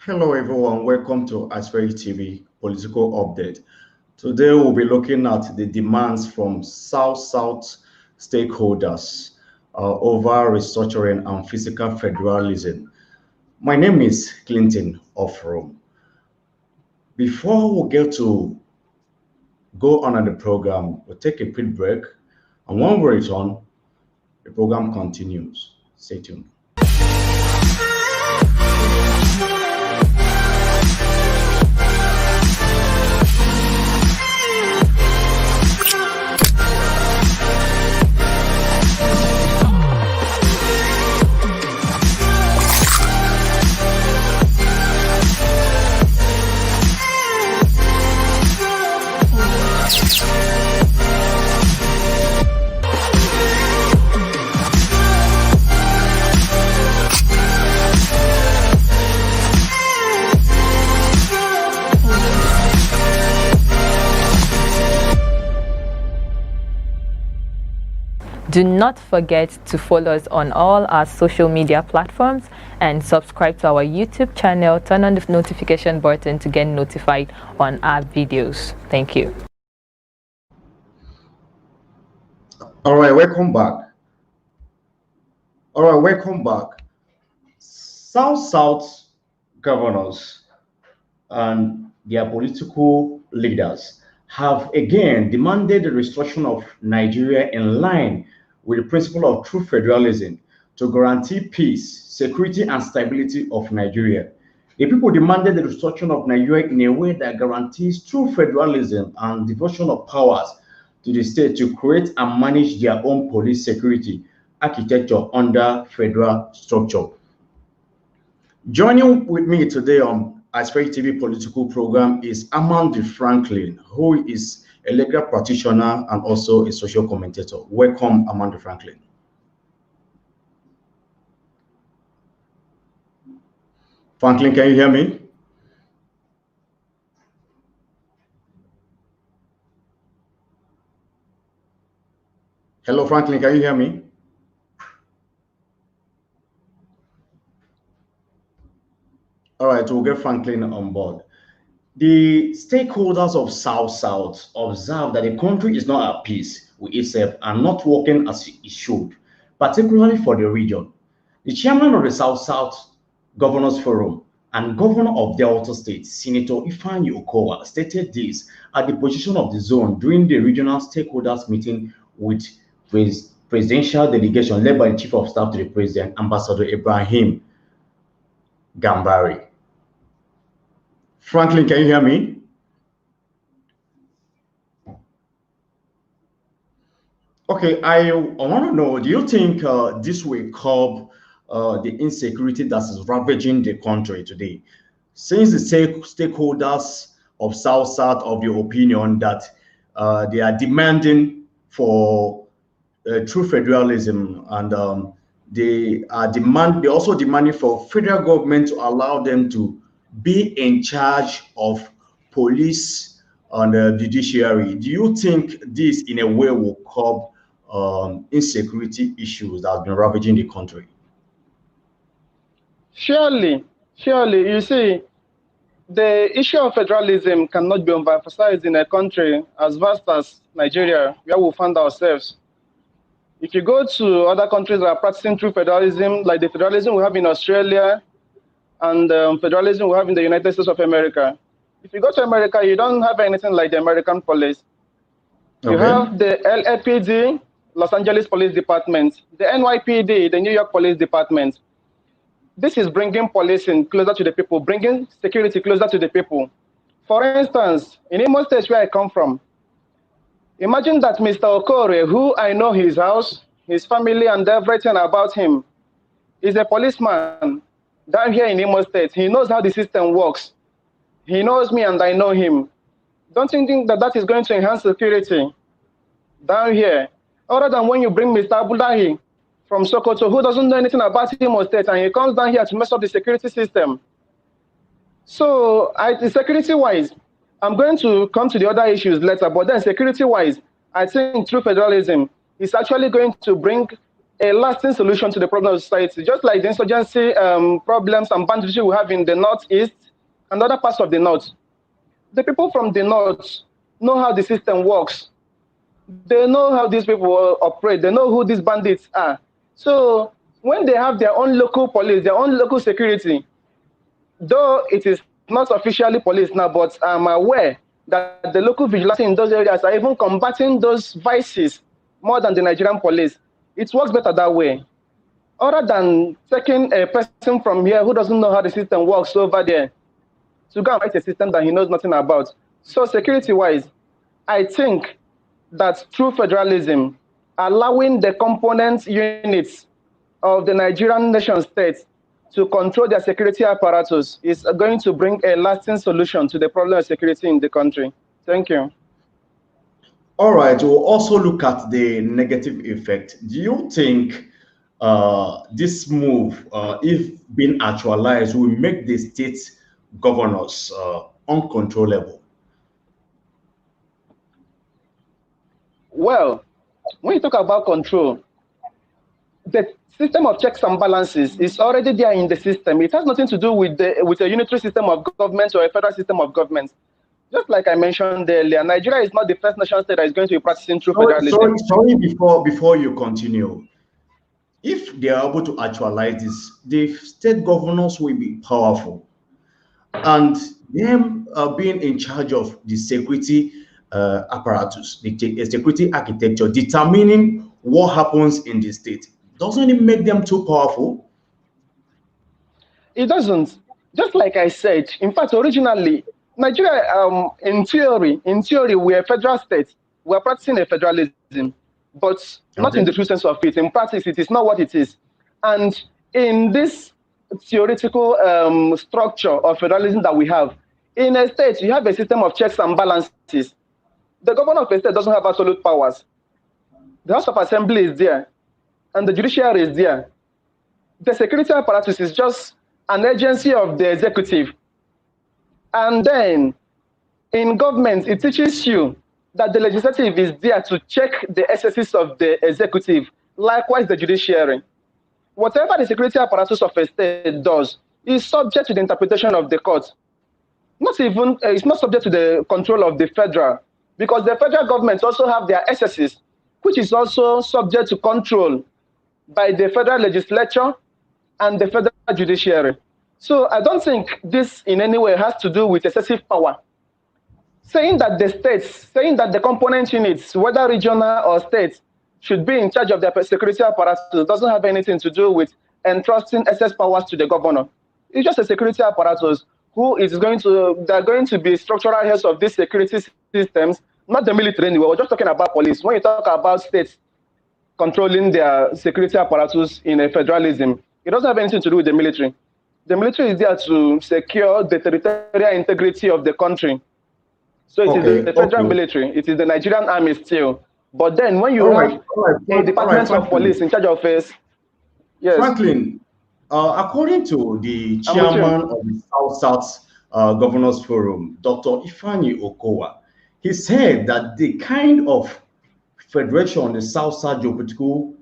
Hello, everyone. Welcome to Asperi TV Political Update. Today, we'll be looking at the demands from South-South stakeholders over restructuring and fiscal federalism. My name is Clinton of Rome. Before we get to go on the program, we'll take a quick break. And when we return, the program continues. Stay tuned. Do not forget to follow us on all our social media platforms and subscribe to our YouTube channel. Turn on the notification button to get notified on our videos. Thank you. All right, welcome back. South-South governors and their political leaders have again demanded the restructuring of Nigeria in line with the principle of true federalism to guarantee peace, security, and stability of Nigeria. The people demanded the restructuring of Nigeria in a way that guarantees true federalism and devolution of powers to the state to create and manage their own police security architecture under federal structure. Joining with me today on Asperi TV political program is Amanda Franklin, who is a legal practitioner and also a social commentator. Welcome, Amanda Franklin. Franklin, can you hear me? Hello, Franklin, can you hear me? All right, we'll get Franklin on board. The stakeholders of South-South observe that the country is not at peace with itself and not working as it should, particularly for the region. The chairman of the South-South Governors Forum and governor of Delta State, Senator Ifeanyi Okowa, stated this at the position of the zone during the regional stakeholders meeting with presidential delegation led by the Chief of Staff to the President, Ambassador Ibrahim Gambari. Franklin, can you hear me? Okay, I want to know, do you think this will curb the insecurity that is ravaging the country today? Since the stakeholders of South-South of the opinion that they are demanding for true federalism, and they also demanding for federal government to allow them to be in charge of police and the judiciary. Do you think this in a way will curb insecurity issues that have been ravaging the country? Surely. You see, the issue of federalism cannot be overemphasized in a country as vast as Nigeria, where we find ourselves. If you go to other countries that are practicing true federalism, like the federalism we have in Australia and federalism we have in the United States of America. If you go to America, you don't have anything like the American police. Okay. You have the LAPD, Los Angeles Police Department, the NYPD, the New York Police Department. This is bringing policing closer to the people, bringing security closer to the people. For instance, in Imo State, where I come from, imagine that Mr. Okore, who I know his house, his family, and everything about him, is a policeman down here in Imo State. He knows how the system works. He knows me and I know him. Don't you think that that is going to enhance security down here? Other than when you bring Mr. Abdullahi from Sokoto, who doesn't know anything about Imo State, and he comes down here to mess up the security system. So, security-wise, I'm going to come to the other issues later, but then security-wise, I think true federalism is actually going to bring a lasting solution to the problem of society, just like the insurgency problems and banditry we have in the northeast and other parts of the north. The people from the north know how the system works. They know how these people operate. They know who these bandits are. So when they have their own local police, their own local security, though it is not officially police now, but I'm aware that the local vigilante in those areas are even combating those vices more than the Nigerian police. It works better that way. Other than taking a person from here who doesn't know how the system works over there to go and fight a system that he knows nothing about. So security-wise, I think that through federalism, allowing the component units of the Nigerian nation state to control their security apparatus is going to bring a lasting solution to the problem of security in the country. Thank you. All right, we'll also look at the negative effect. Do you think this move, if being actualized, will make the state governors uncontrollable? Well, when you talk about control, the system of checks and balances is already there in the system. It has nothing to do with a unitary system of government or a federal system of government. Just like I mentioned earlier, Nigeria is not the first nation state that is going to be practicing true federalism. Sorry, before you continue. If they are able to actualize this, the state governors will be powerful. And them being in charge of the security apparatus, the security architecture, determining what happens in the state, doesn't it make them too powerful? It doesn't. Just like I said, in fact, originally, Nigeria, in theory, we're a federal state. We're practicing a federalism, but not in the true sense of it. In practice, it is not what it is. And in this theoretical structure of federalism that we have, in a state, you have a system of checks and balances. The governor of a state doesn't have absolute powers. The House of Assembly is there, and the judiciary is there. The security apparatus is just an agency of the executive. And then in government, it teaches you that the legislative is there to check the excesses of the executive, likewise the judiciary. Whatever the security apparatus of a state does is subject to the interpretation of the court. It's not subject to the control of the federal, because the federal government also have their excesses, which is also subject to control by the federal legislature and the federal judiciary. So I don't think this in any way has to do with excessive power. Saying that the component units, whether regional or state, should be in charge of their security apparatus doesn't have anything to do with entrusting excess powers to the governor. It's just a security apparatus they're going to be structural heads of these security systems, not the military anyway. We're just talking about police. When you talk about states controlling their security apparatus in a federalism, it doesn't have anything to do with the military. The military is there to secure the territorial integrity of the country. So it is the federal military. It is the Nigerian army still. But then when you have a department of police in charge of us, yes. Franklin, according to the chairman of the South Governors Forum, Dr. Ifeanyi Okowa, he said that the kind of federation the South geopolitical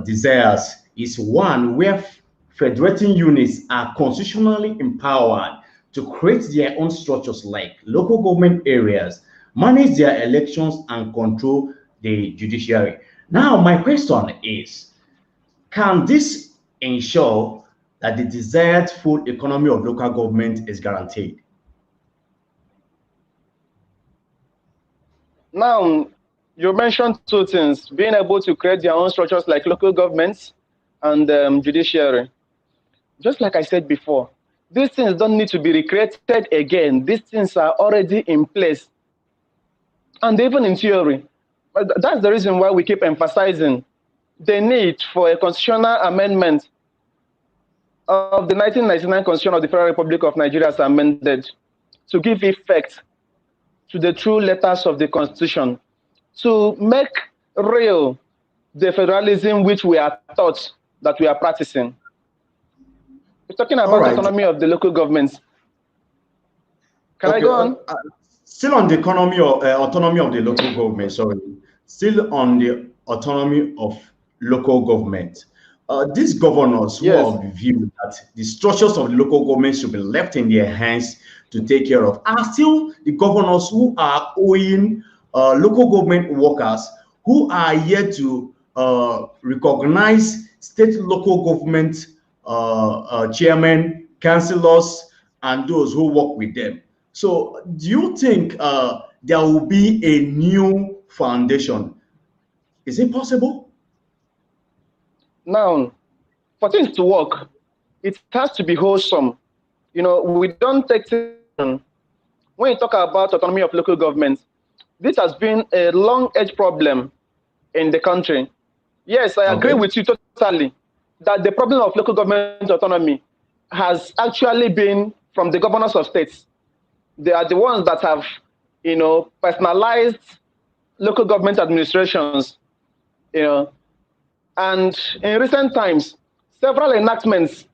desires is one where federating units are constitutionally empowered to create their own structures like local government areas, manage their elections, and control the judiciary. Now, my question is, can this ensure that the desired full economy of local government is guaranteed? Now, you mentioned two things, being able to create their own structures like local governments and judiciary. Just like I said before, these things don't need to be recreated again. These things are already in place. And even in theory, that's the reason why we keep emphasizing the need for a constitutional amendment of the 1999 Constitution of the Federal Republic of Nigeria as amended to give effect to the true letters of the Constitution, to make real the federalism which we are taught that we are practicing. We're talking about autonomy of the local governments. Can I go on? Still on the autonomy of the local government, sorry. Still on the autonomy of local government. These governors who Yes. have reviewed that the structures of the local government should be left in their hands to take care of are still the governors who are owing local government workers who are yet to recognize state local government chairmen, councillors, and those who work with them. So, do you think there will be a new foundation? Is it possible? Now, for things to work, it has to be wholesome. You know, we don't take things. When you talk about autonomy of local government, this has been a long-edge problem in the country. Yes, I agree Okay. with you totally that the problem of local government autonomy has actually been from the governors of states. They are the ones that have, you know, personalized local government administrations, you know, and in recent times, several enactments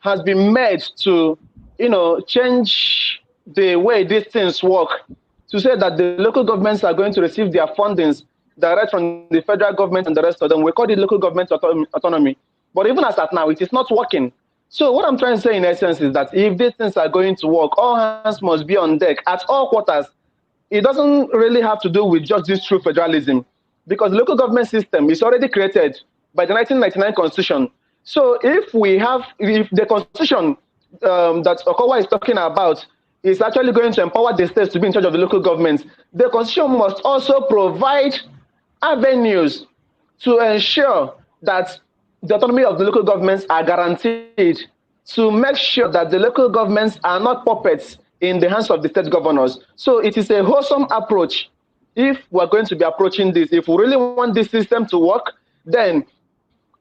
has been made to, you know, change the way these things work, to say that the local governments are going to receive their fundings direct from the federal government and the rest of them. We call it local government autonomy. But even as at now, it is not working. So what I'm trying to say in essence is that if these things are going to work, all hands must be on deck at all quarters. It doesn't really have to do with just this true federalism, because the local government system is already created by the 1999 Constitution. So if the Constitution that Okowa is talking about is actually going to empower the states to be in charge of the local governments, the Constitution must also provide avenues to ensure that the autonomy of the local governments are guaranteed, to make sure that the local governments are not puppets in the hands of the state governors. So it is a wholesome approach. If we're going to be approaching this, if we really want this system to work, then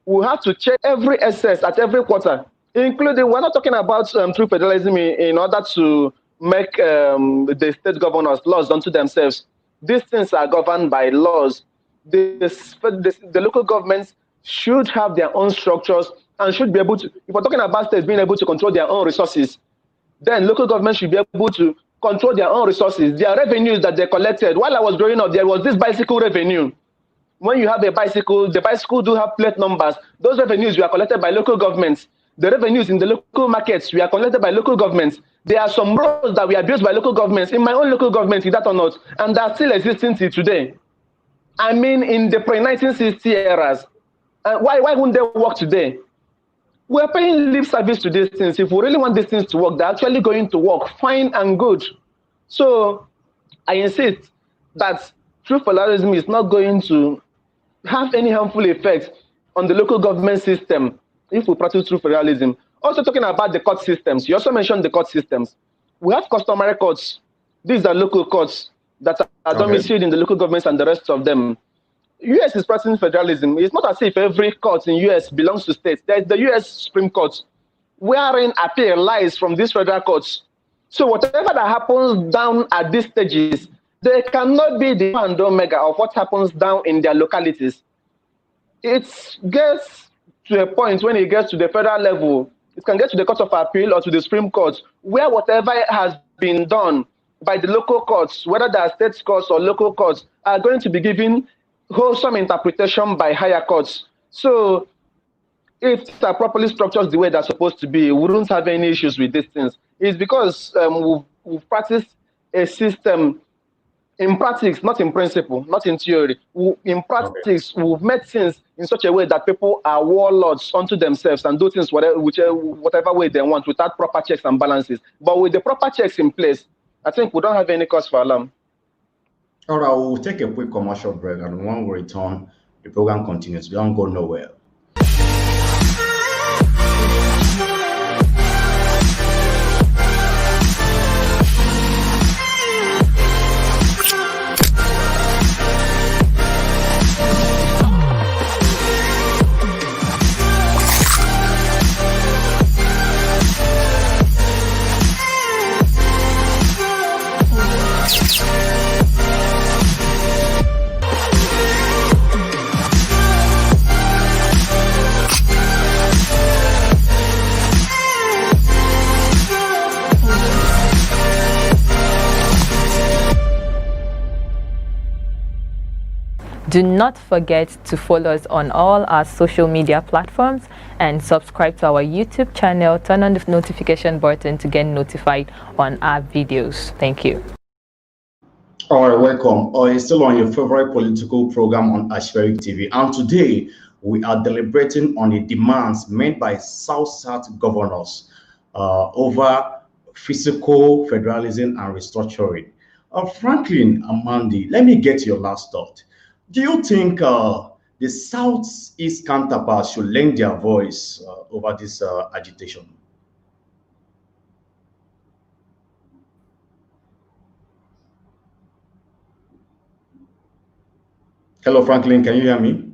we have to check every excess at every quarter, including, we're not talking about true federalism in order to make the state governors laws unto themselves. These things are governed by laws. The local governments should have their own structures and should be able to, if we're talking about states being able to control their own resources, then local governments should be able to control their own resources, their revenues that they collected. While I was growing up, there was this bicycle revenue. When you have a bicycle, the bicycle do have plate numbers. Those revenues were collected by local governments. The revenues in the local markets were collected by local governments. There are some roads that were built by local governments. In my own local government, is that or not? And they are still existing till today. I mean, in the pre-1960 eras. Why wouldn't they work today? We're paying lip service to these things. If we really want these things to work, they're actually going to work fine and good. So I insist that true federalism is not going to have any harmful effects on the local government system if we practice true federalism. Also talking about the court systems, you also mentioned the court systems. We have customary courts. These are local courts that are domiciled in the local governments and the rest of them. US is practicing federalism. It's not as if every court in US belongs to states. There's the US Supreme Court, wherein appeal lies from these federal courts. So whatever that happens down at these stages, they cannot be the and omega of what happens down in their localities. It gets to a point when it gets to the federal level, it can get to the Court of Appeal or to the Supreme Court, where whatever has been done by the local courts, whether they are state courts or local courts, are going to be given wholesome interpretation by higher courts. So if it's properly structured the way they're supposed to be, we wouldn't have any issues with these things. It's because we've practiced a system in practice, not in principle, not in theory. In practice, we've made things in such a way that people are warlords unto themselves and do things whatever way they want without proper checks and balances. But with the proper checks in place, I think we don't have any cause for alarm. All right, we'll take a quick commercial break, and when we return, the program continues. We don't go nowhere. Do not forget to follow us on all our social media platforms and subscribe to our YouTube channel. Turn on the notification button to get notified on our videos. Thank you. All right, welcome. You're still on your favorite political program on Ashferic TV. And today, we are deliberating on the demands made by South-South governors over fiscal, federalism, and restructuring. Franklin Amandi, let me get your last thought. Do you think the South-East counterparts should lend their voice over this agitation? Hello, Franklin, can you hear me?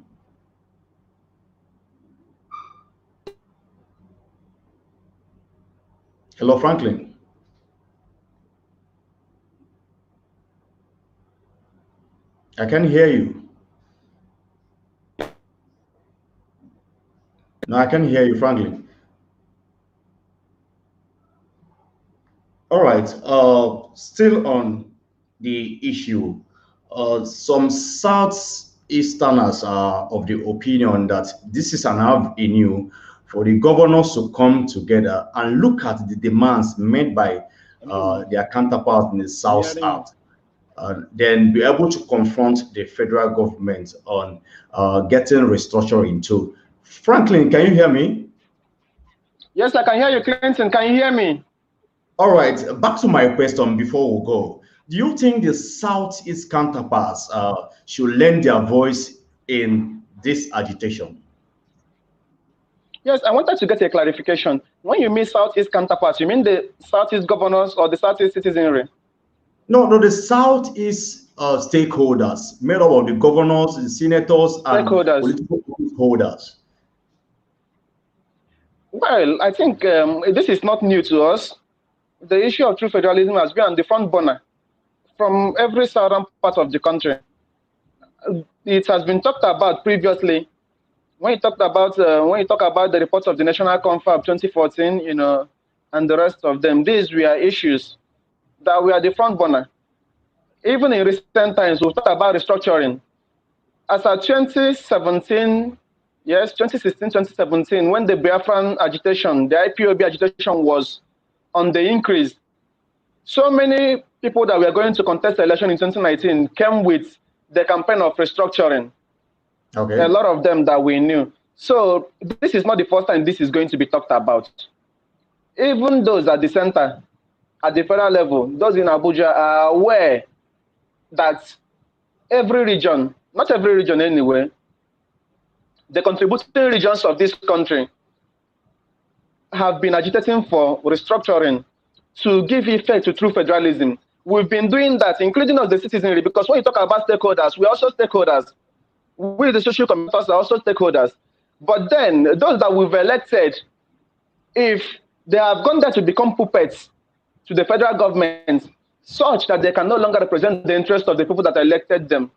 Hello, Franklin. I can hear you. No, I can hear you, Franklin. All right, still on the issue, some Southeasterners are of the opinion that this is an avenue for the governors to come together and look at the demands made by their counterparts in the South, then be able to confront the federal government on getting restructuring too. Franklin, can you hear me? Yes, I can hear you, Clinton. Can you hear me? All right, back to my question before we go. Do you think the Southeast counterparts should lend their voice in this agitation? Yes, I wanted to get a clarification. When you mean Southeast counterparts, you mean the Southeast governors or the Southeast citizenry? No, the Southeast stakeholders, made up of the governors, the senators, and political holders. Well, I think this is not new to us. The issue of true federalism has been on the front burner from every southern part of the country. It has been talked about previously. When you talk about the reports of the National Confab 2014, and the rest of them, these were issues that were the front burner. Even in recent times, we've talked about restructuring. As of 2017, yes, 2016, 2017, when the Biafran agitation, the IPOB agitation was on the increase, so many people that were going to contest the election in 2019 came with the campaign of restructuring. Okay. A lot of them that we knew. So this is not the first time this is going to be talked about. Even those at the center, at the federal level, those in Abuja are aware that every region, not every region anyway, the contributing regions of this country have been agitating for restructuring to give effect to true federalism. We've been doing that, including us, the citizenry, because when you talk about stakeholders, we're also stakeholders. We, the social committees, are also stakeholders. But then, those that we've elected, if they have gone there to become puppets to the federal government, such that they can no longer represent the interests of the people that elected them,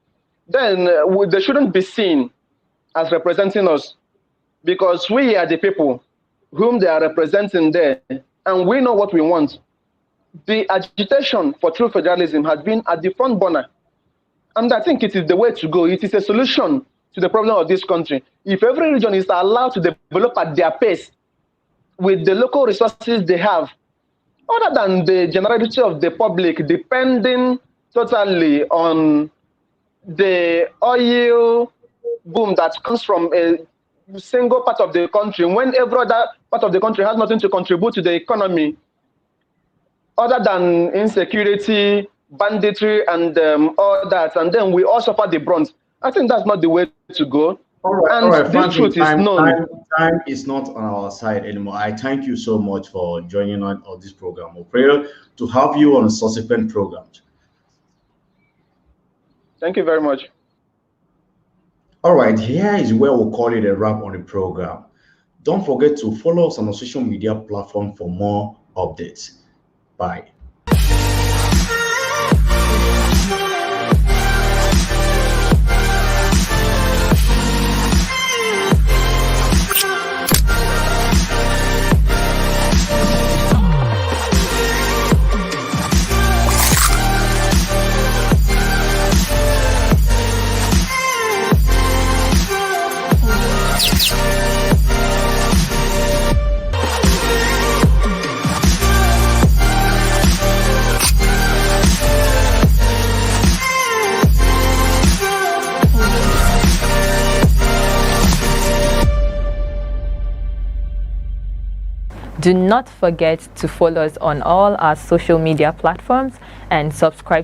then they shouldn't be seen as representing us, because we are the people whom they are representing there, and we know what we want. The agitation for true federalism has been at the front burner, and I think it is the way to go. It is a solution to the problem of this country. If every region is allowed to develop at their pace with the local resources they have, other than the generality of the public depending totally on the oil boom that comes from a single part of the country, when every other part of the country has nothing to contribute to the economy other than insecurity, banditry, and all that, and then we all suffer the brunt. I think that's not the way to go. All right, this Franklin, truth is known. Time is not on our side anymore. I thank you so much for joining on this program. We pray to have you on subsequent programs. Thank you very much. All right, here is where we'll call it a wrap on the program. Don't forget to follow us on our social media platform for more updates. Bye. Do not forget to follow us on all our social media platforms and subscribe to